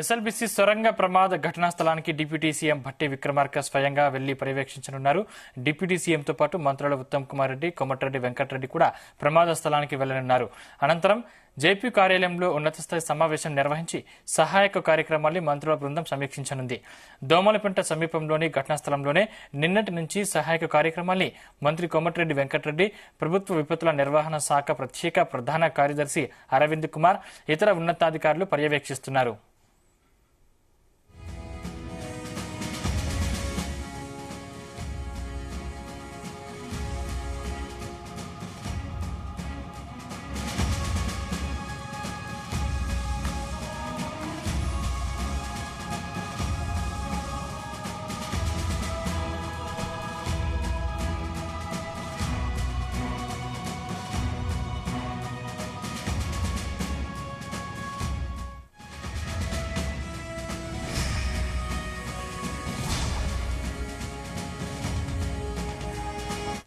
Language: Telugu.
ఎస్ఎల్బీసీ సొరంగ ప్రమాద ఘటనా స్థలానికి డిప్యూటీ సీఎం భట్టి విక్రమార్క స్వయంగా వెళ్లి పర్యవేక్షించనున్నారు. డిప్యూటీ సీఎంతో పాటు మంత్రుల ఉత్తమ్ కుమార్ రెడ్డి, కోమటిరెడ్డి వెంకటరెడ్డి కూడా ప్రమాద స్థలానికి వెళ్లనున్నారు. అనంతరం జేపీ కార్యాలయంలో ఉన్నతస్థాయి సమావేశం నిర్వహించి సహాయక కార్యక్రమాల్ని మంత్రుల బృందం సమీక్షించనుంది. దోమలపెంట సమీపంలోని ఘటనా స్థలంలోనే నిన్నటి నుంచి సహాయక కార్యక్రమాల్ని మంత్రి కోమటిరెడ్డి వెంకటరెడ్డి, ప్రభుత్వ విపత్తుల నిర్వహణ శాఖ ప్రత్యేక ప్రధాన కార్యదర్శి అరవింద్ కుమార్, ఇతర ఉన్నతాధికారులు పర్యవేక్షిస్తున్నారు.